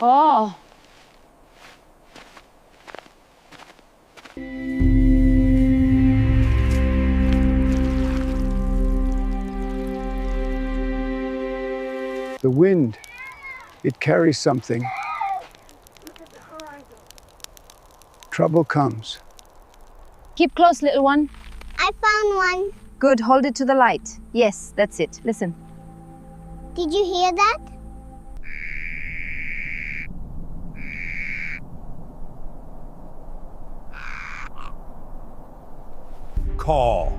Oh. The wind, it carries something. Look at the horizon. Trouble comes. Keep close, little one. I found one. Good, hold it to the light. Yes, that's it. Listen. Did you hear that? Call.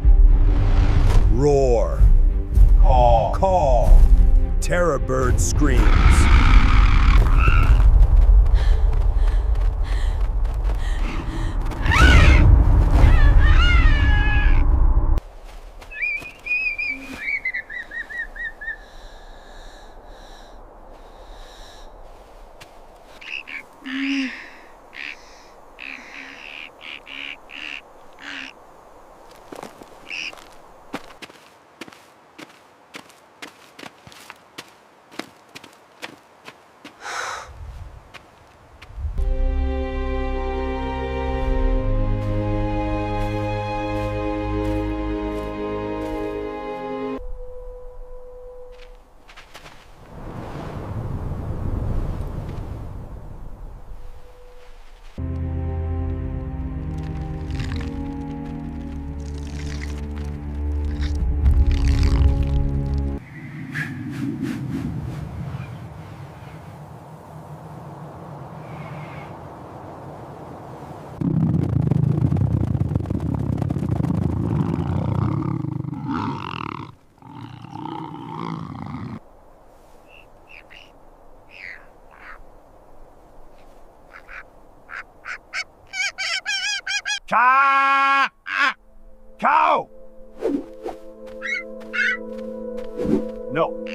Roar. Call. Call. Terror bird screams. Cow! Cow! No.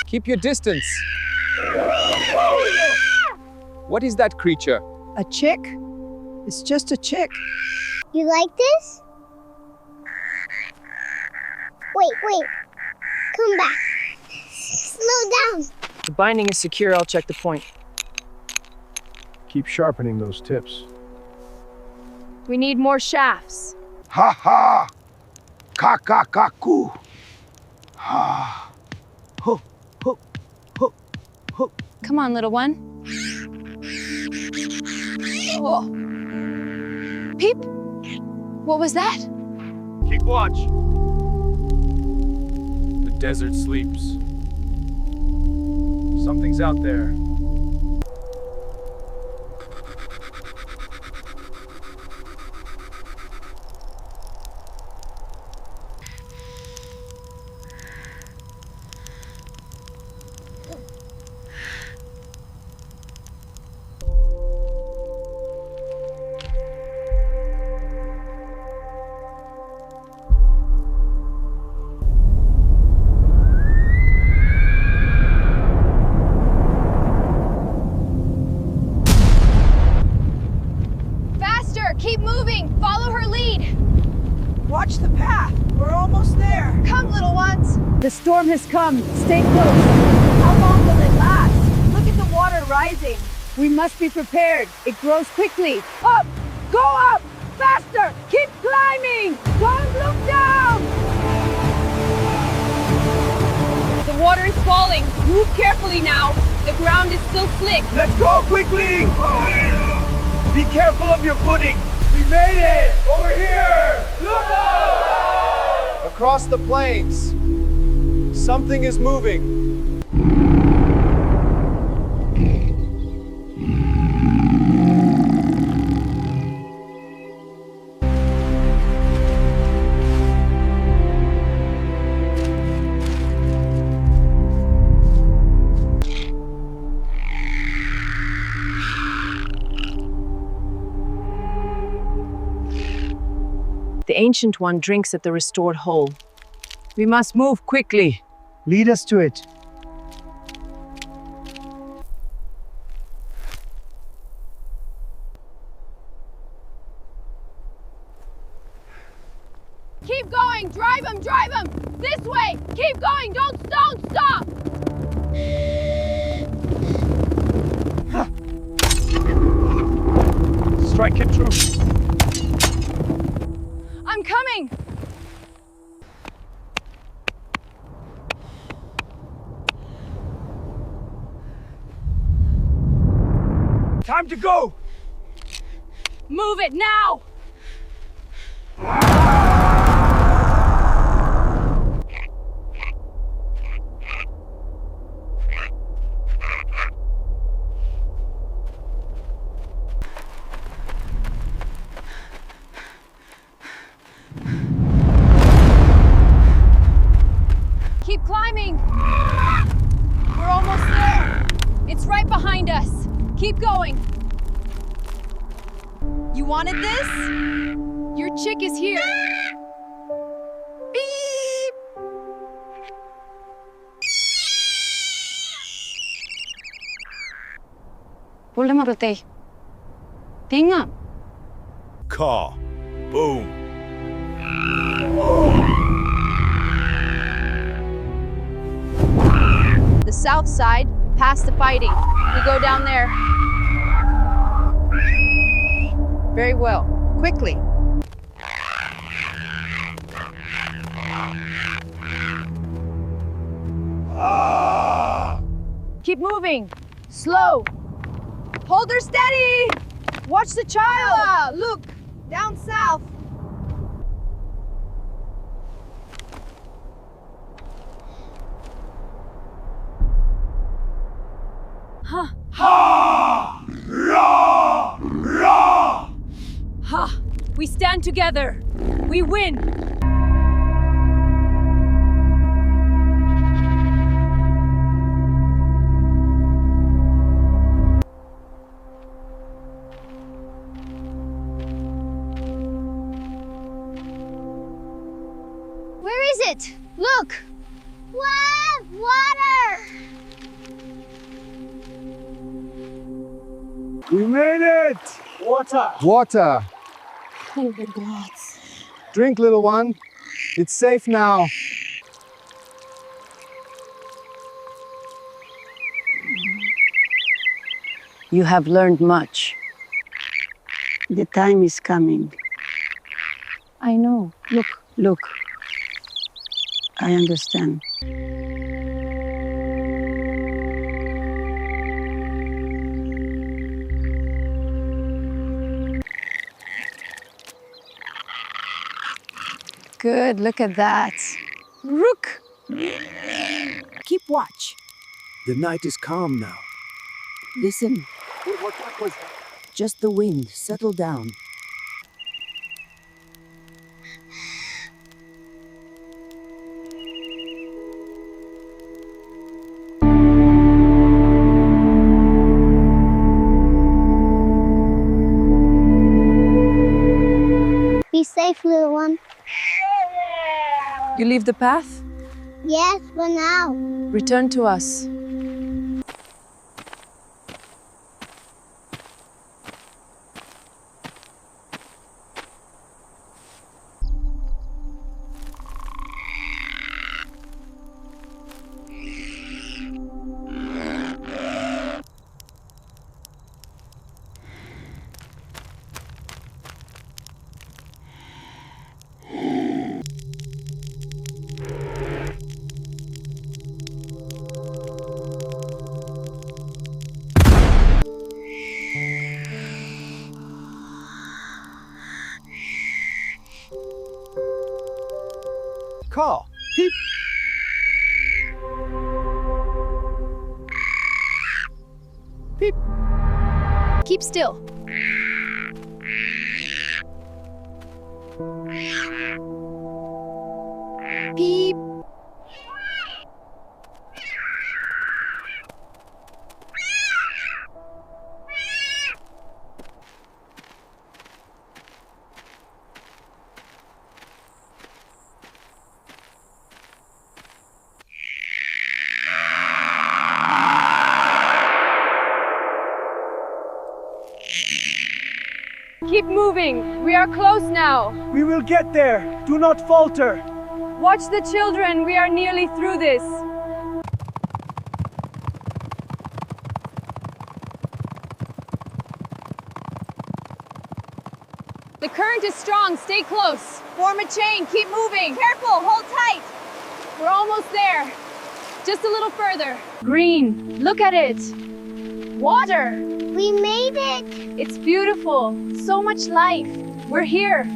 Keep your distance. What is that creature? A chick? It's just a chick. You like this? Wait. Come back. Slow down. The binding is secure. I'll check the point. Keep sharpening those tips. We need more shafts. Ha ha! Kakakaku! Ha! Ho! Ho! Ho! Ho! Come on, little one. Oh. Peep! What was that? Keep watch. The desert sleeps. Something's out there. Keep moving! Follow her lead! Watch the path. We're almost there. Come, little ones! The storm has come. Stay close. How long will it last? Look at the water rising. We must be prepared. It grows quickly. Up! Go up! Faster! Keep climbing! Don't look down! The water is falling. Move carefully now. The ground is still slick. Let's go quickly! Be careful of your footing! We made it! Over here! Look out! Across the plains. Something is moving. The Ancient One drinks at the restored hole. We must move quickly. Lead us to it. Keep going! Drive him! Drive him! This way! Keep going! Don't stop! Strike it through. I'm coming! Time to go! Move it now! Keep climbing! We're almost there! It's right behind us! Keep going! You wanted this? Your chick is here! Beep! Problema rotei. Tinga. Car. Boom. The south side, past the fighting. We go down there. Very well. Quickly. Keep moving. Slow. Hold her steady. Watch the child. Look, down south. Huh. Ha! Ra! Ra! Ha! We stand together. We win. Where is it? Look! Wow! Water! We made it! Water! Water. Thank the gods. Drink, little one. It's safe now. You have learned much. The time is coming. I know. Look. I understand. Good, look at that. Rook! Keep watch. The night is calm now. Listen, What was that? just the wind. Settle down. Be safe, little one. You leave the path? Yes, for now. Return to us. Car. Peep. Peep. Keep still. Beep. keep moving. We are close now. We will get there. Do not falter. Watch the children. We are nearly through this. The current is strong. Stay close. Form a chain. Keep moving. Careful. Hold tight. We're almost there. Just a little further. Green. Look at it. Water. We made it. It's beautiful. So much life. We're here.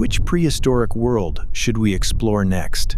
Which prehistoric world should we explore next?